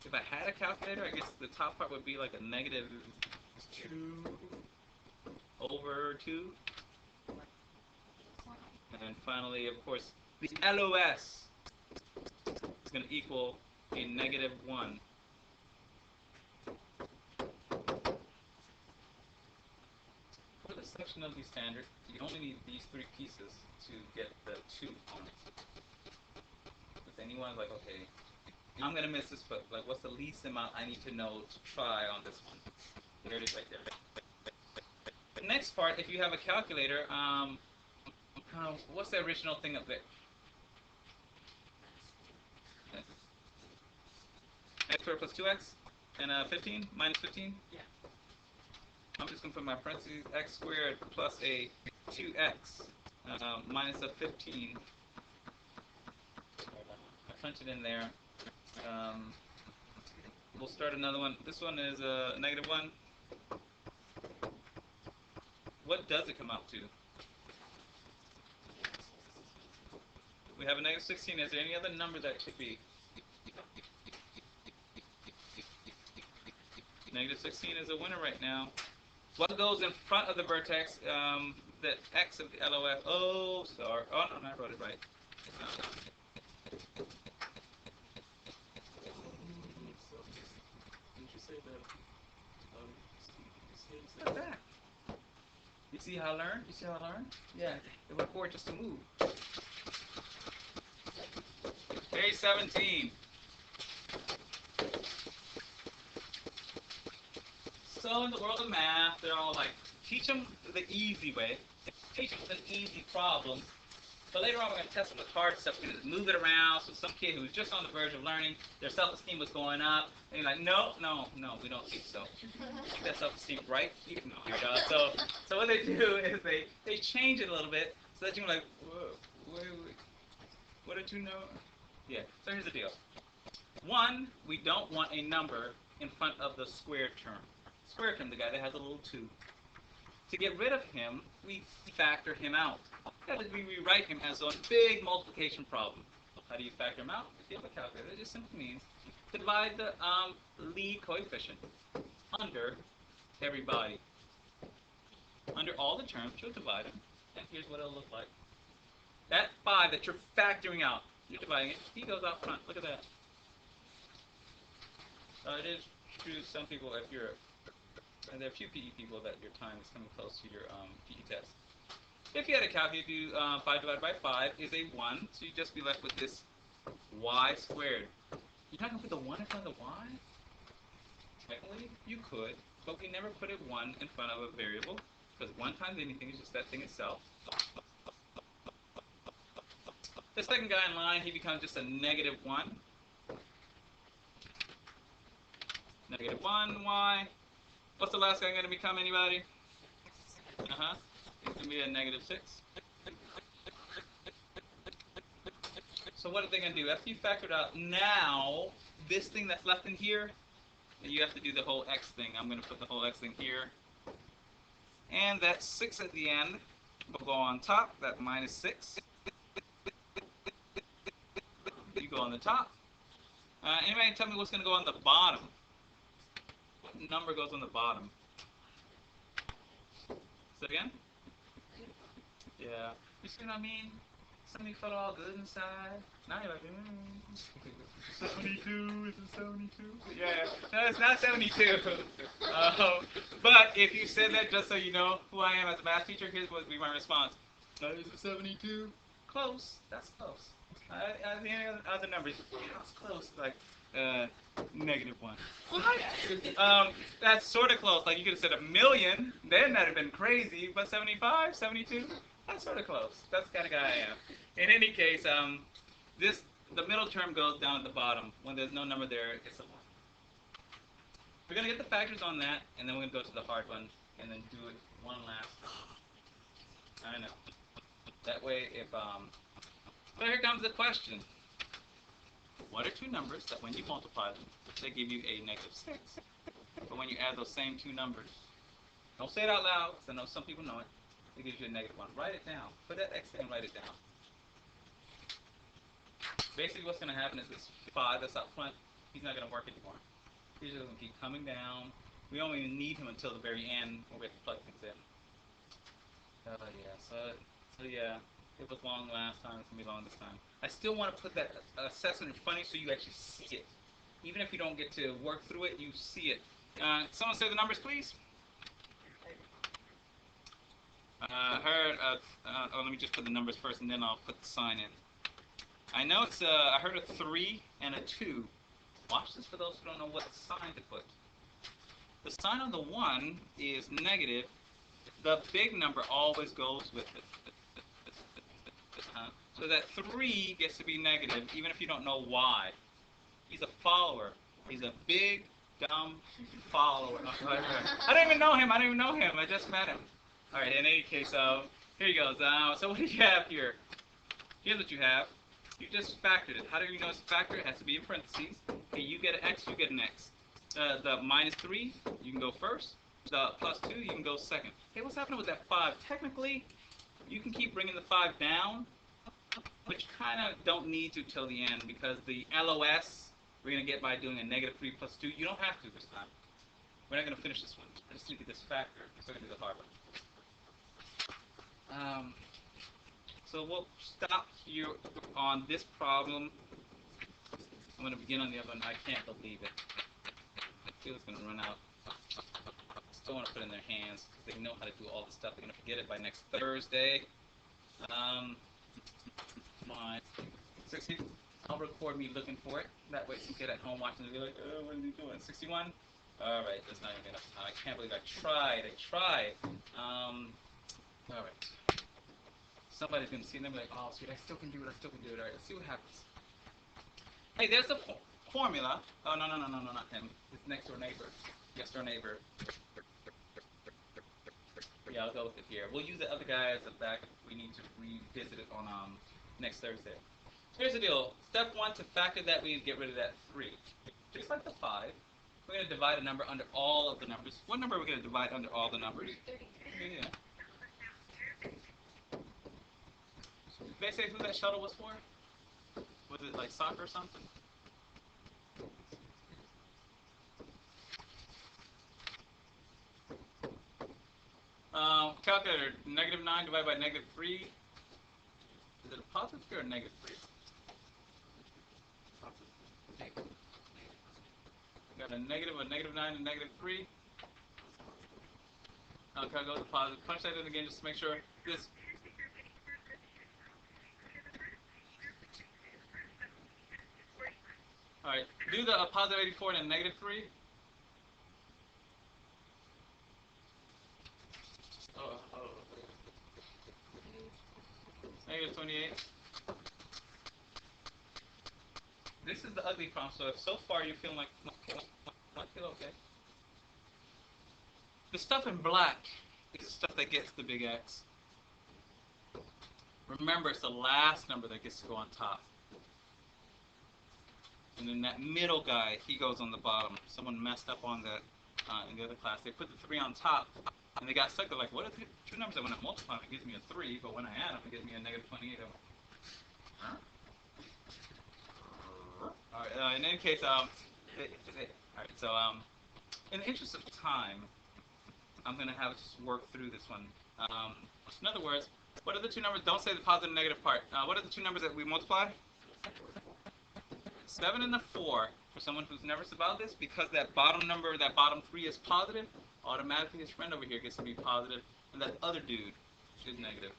Speaker 1: If I had a calculator, I guess the top part would be like a negative 2 over 2. And finally, of course, the LOS is going to equal a negative 1. For the section of the standard, you only need these 3 pieces to get the 2 on it. If anyone's like, okay, I'm going to miss this, but like, what's the least amount I need to know to try on this one? There it is right there. The next part, if you have a calculator, what's the original thing up there? X squared plus 2x and 15 minus 15?
Speaker 2: Yeah.
Speaker 1: I'm just going to put my parentheses x squared plus a 2x minus a 15. I punch it in there. We'll start another one. This one is a negative 1. What does it come out to? We have a negative 16. Is there any other number that could be? Negative 16 is a winner right now. What goes in front of the vertex? The x of the LOS. Oh, sorry. Oh, no, I wrote it right.
Speaker 2: Didn't you say that?
Speaker 1: What's that? You see how I learn? You see how I learn? Yeah. It would afford just to move. Page 17. So in the world of math, they're all like, teach them the easy way. Teach them an easy problem. But later on, we're going to test it with hard stuff. We're going to move it around. So some kid who's just on the verge of learning, their self-esteem was going up. And you're like, no, no, no, we don't think so. Keep that self-esteem right here. No, here we go. So what they do is they change it a little bit so that you're like, whoa, wait, what did you know? Yeah, so here's the deal. One, we don't want a number in front of the squared term. Squared term, the guy that has a little 2. To get rid of him, we factor him out. We rewrite him as a big multiplication problem. How do you factor him out? If you have a calculator, it just simply means divide the lead coefficient under everybody. Under all the terms, you'll divide them, and here's what it'll look like. That 5 that you're factoring out, you're dividing it, he goes out front. Look at that. It is true some people, if you're, and there are a few PE people that your time is coming close to your PE test. If you had a calculator, do 5 divided by 5 is a 1, so you'd just be left with this y squared. You're not going to put the 1 in front of the y? Technically, you could, but we never put a 1 in front of a variable, because 1 times anything is just that thing itself. The second guy in line, he becomes just a negative 1. Negative 1, y. What's the last guy going to become, anybody? Uh-huh. It's going to be a negative 6. So what are they going to do? After you factor it out, now, this thing that's left in here, you have to do the whole x thing. I'm going to put the whole x thing here. And that 6 at the end will go on top, that minus 6. You go on the top. Anybody tell me what's going to go on the bottom? What number goes on the bottom? Say it again? Yeah. You see what I mean? Some of you felt all good inside. Now you're like, 72, is it 72? Yeah, no, it's not 72. But if you said that just so you know who I am as a math teacher, here's what would be my response. Is it 72? Close. That's close. The other numbers, that's close. Like, negative 1. What? That's sort of close. Like, you could have said 1,000,000. Then that'd have been crazy. But 75, 72? That's sort of close. That's the kind of guy I am. In any case, the middle term goes down at the bottom. When there's no number there, it's a 1. We're going to get the factors on that, and then we're going to go to the hard one, and then do it one last time. I know. That way, but here comes the question. What are 2 numbers that when you multiply them, they give you a negative 6? But when you add those same 2 numbers, don't say it out loud, because I know some people know it. It gives you a negative 1. Write it down. Put that x in and write it down. Basically, what's going to happen is this 5 that's up front, he's not going to work anymore. He's just going to keep coming down. We don't even need him until the very end when we have to plug things in. Yeah. So yeah, it was long last time. It's going to be long this time. I still want to put that assessment in front of you so you actually see it. Even if you don't get to work through it, you see it. Someone say the numbers, please. Let me just put the numbers first, and then I'll put the sign in. I know it's I heard a 3 and a 2. Watch this for those who don't know what sign to put. The sign on the 1 is negative. The big number always goes with it. So that 3 gets to be negative, even if you don't know why. He's a follower. He's a big, dumb follower. I don't even know him. I just met him. All right, in any case, here he goes. So what do you have here? Here's what you have. You just factored it. How do you know it's a factor? It has to be in parentheses. Okay, you get an x, you get an x. The minus 3, you can go first. The plus 2, you can go second. Hey, what's happening with that 5? Technically, you can keep bringing the 5 down, but you kind of don't need to till the end, because the LOS we're going to get by doing a negative 3 plus 2. You don't have to this time. We're not going to finish this one. I just need to get this factor, so we're going to do the hard one. So we'll stop here on this problem. I'm going to begin on the other one. I can't believe it. I feel it's going to run out. I still want to put it in their hands, because they know how to do all this stuff. They're going to forget it by next Thursday. My 60. I'll record me looking for it. That way some kid at home watching will be like, oh, what is he doing? 61? All right, that's not even enough time. I can't believe I tried. All right. somebody's going to see them and be like, oh, sweet, I still can do it, I still can do it. All right, let's see what happens. Hey, there's the formula. Oh, no, not him. His next door neighbor. Next door neighbor. Yeah, I'll go with it here. We'll use the other guy as a back. We need to revisit it on next Thursday. Here's the deal. Step 1, to factor that, we get rid of that 3. Just like the 5. We're going to divide a number under all of the numbers. What number are we going to divide under all the numbers? 33. Yeah. Did they say who that shuttle was for? Was it like soccer or something? Calculator, -9 divided by -3. Is it a positive 3 or a -3? Got a negative, a -9, and -3. Okay, I'll go with the positive. Punch that in again just to make sure this. Alright, do the positive 84 and a -3. -28. This is the ugly problem, so if so far you feel like, I feel okay. The stuff in black is the stuff that gets the big X. Remember, it's the last number that gets to go on top. And then that middle guy, he goes on the bottom. Someone messed up on that in the other class. They put the 3 on top, and they got stuck. They're like, what are the two numbers that when I multiply them, it gives me a 3, but when I add them, it gives me a -28. Huh? All right, in any case, all right, so in the interest of time, I'm going to have us work through this one. In other words, what are the two numbers? Don't say the positive and negative part. What are the two numbers that we multiply? 7 and the 4. For someone who's nervous about this, because that bottom number, that bottom 3 is positive, automatically his friend over here gets to be positive, and that other dude is negative.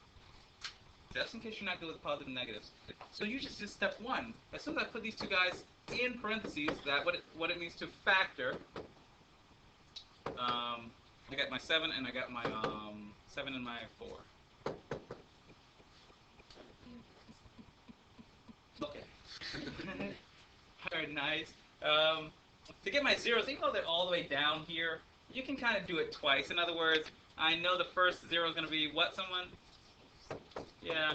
Speaker 1: Just in case you're not good with positive and negatives. So you just did step 1. As soon as I put these two guys in parentheses, that what it means to factor. I got my 7 and I got my 7 and my 4. Okay. Alright, nice. To get my zeros, even though they're all the way down here, you can kind of do it twice. In other words, I know the first 0 is going to be what, someone? Yeah.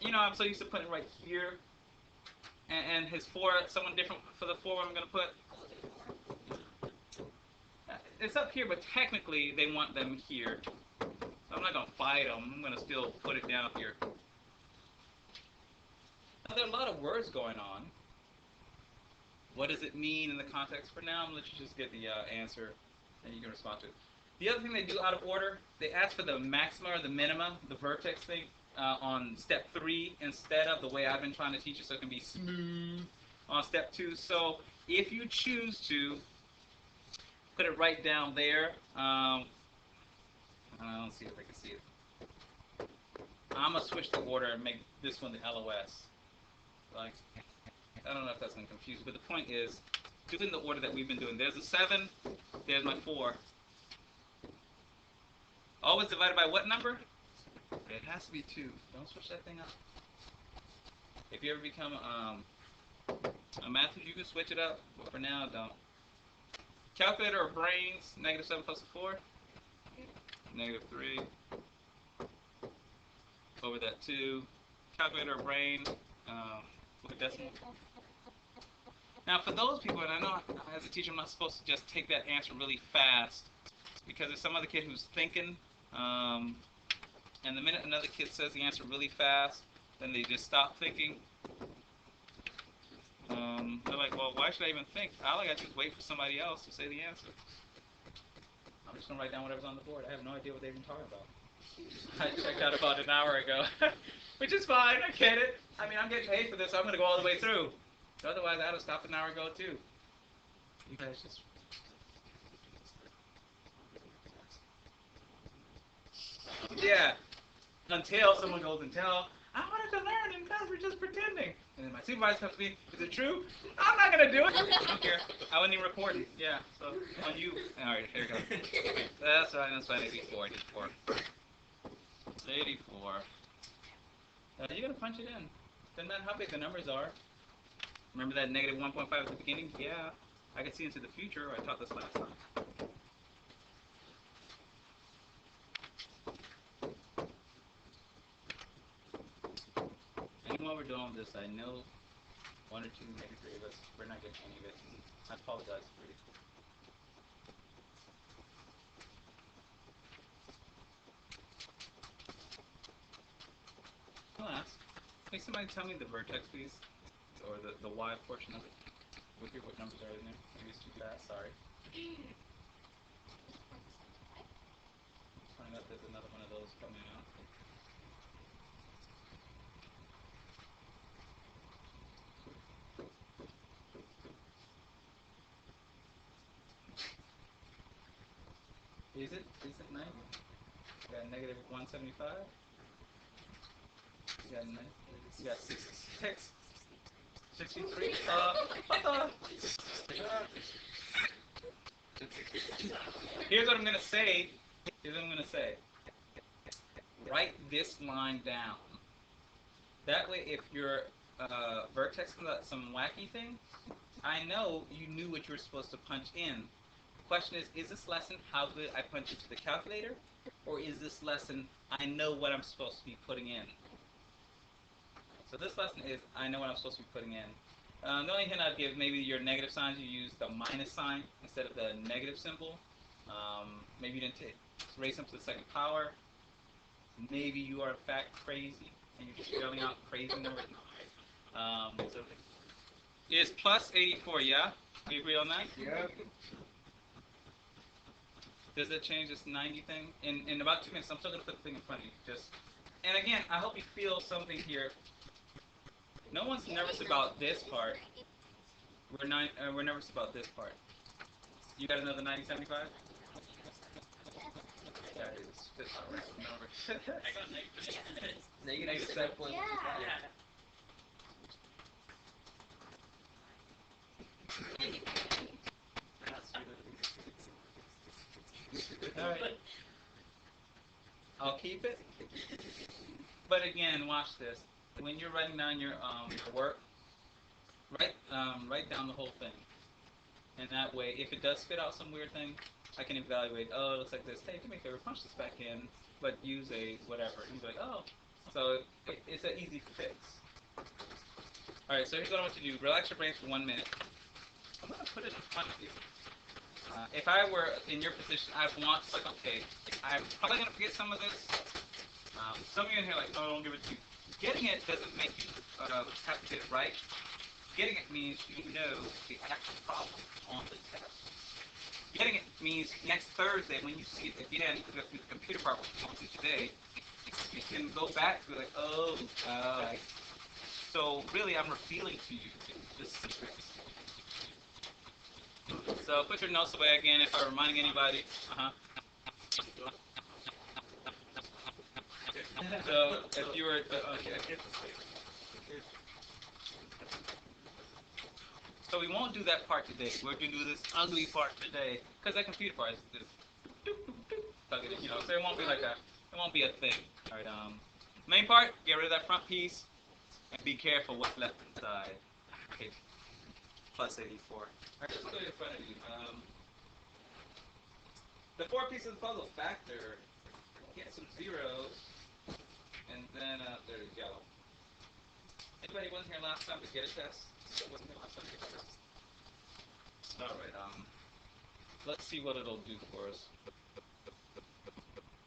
Speaker 1: You know, I'm so used to putting it right here. And his 4, someone different for the 4 I'm going to put. It's up here, but technically they want them here. So I'm not going to fight them. I'm going to still put it down here. Now, there are a lot of words going on. What does it mean in the context? For now, I'm going to let you just get the answer, and you can respond to it. The other thing they do out of order, they ask for the maxima or the minima, the vertex thing, on step 3 instead of the way I've been trying to teach it, so it can be smooth on step 2. So if you choose to put it right down there, I don't see if I can see it. I'm going to switch the order and make this one the LOS. Like, I don't know if that's going to confuse you, but the point is, doing the order that we've been doing. There's a 7, there's my 4. Always divided by what number? It has to be 2. Don't switch that thing up. If you ever become a math teacher, you can switch it up, but for now, don't. Calculator or brains, -7 plus a 4, -3, over that 2. Calculator or brain, with a decimal. Now, for those people, and I know as a teacher I'm not supposed to just take that answer really fast, because there's some other kid who's thinking, and the minute another kid says the answer really fast, then they just stop thinking. They're like, well, why should I even think? All I got to do is wait for somebody else to say the answer. I'm just going to write down whatever's on the board. I have no idea what they've been talking about. I checked out about an hour ago, which is fine. I get it. I mean, I'm getting paid for this, so I'm going to go all the way through. Otherwise, I would have stopped an hour ago, too. You guys just... Yeah. Until someone goes and tells, I wanted to learn, and guys were just pretending. And then my supervisor comes to me, is it true? I'm not going to do it. I don't care. I wasn't even recording. Yeah, so on you. All right, here we go. That's fine, 84, 84. 84. You're gonna punch it in. Doesn't matter how big the numbers are. Remember that negative 1.5 at the beginning? Yeah, I can see into the future. I taught this last time. And while we're doing this, I know one or two, maybe three of us, we're not getting any of it. I apologize for you. I'll ask. Hey, somebody tell me the vertex, please, or the y portion of it. With your what numbers are in there? Maybe it's too fast. Sorry. Find out there's another one of those coming out. Is it 90? You got negative 175. You got 90. You got 66. 63. Here's what I'm gonna say. Here's what I'm gonna say. Write this line down. That way, if your vertex comes out some wacky thing, I know you knew what you were supposed to punch in. Question is this lesson how good I punch into the calculator, or is this lesson I know what I'm supposed to be putting in? So this lesson is I know what I'm supposed to be putting in. The only hint I'd give, maybe your negative signs, you use the minus sign instead of the negative symbol. Maybe you didn't raise them to the second power. Maybe you are in fact crazy and you're just yelling out crazy numbers. So it's plus 84, yeah? We agree on that?
Speaker 2: Yeah.
Speaker 1: Does that change this 90 thing? In about 2 minutes, I'm still going to put the thing in front of you. And again, I hope you feel something here. No one's nervous about this part. We're nervous about this part. You got another 9075? That is just a random number.
Speaker 2: I got negative.
Speaker 1: Negative 7.1. Alright. I'll keep it. But again, watch this. When you're writing down your work, write down the whole thing. And that way, if it does spit out some weird thing, I can evaluate, oh, it looks like this. Hey, do me a favor, punch this back in, but use a whatever. And be like, oh. So it's an easy fix. Alright, so here's what I want you to do. Relax your brain for 1 minute. I'm going to put it in front of you. If I were in your position, I'd want to, like, okay, I'm probably going to forget some of this. Some of you in here are like, oh, don't give it to you. Getting it doesn't make you have to get it right. Getting it means you know the actual problem on the test. Getting it means next Thursday when you see it again, the computer part we're going to today, you can go back to like, oh, so really I'm revealing to you the secrets. So put your notes away again if I'm reminding anybody. So if you were, okay. So we won't do that part today. We're going to do this ugly part today. Because that computer part is just you know, so it won't be like a, it won't be a thing. Alright, main part, get rid of that front piece. And be careful what's left inside. Okay, plus 84. Alright, let's go in front of you. The four pieces of the puzzle, factor. Get some zeros. And then, there's yellow. Anybody wasn't here last time to get a test? Wasn't here last time to get a test? Alright, let's see what it'll do for us.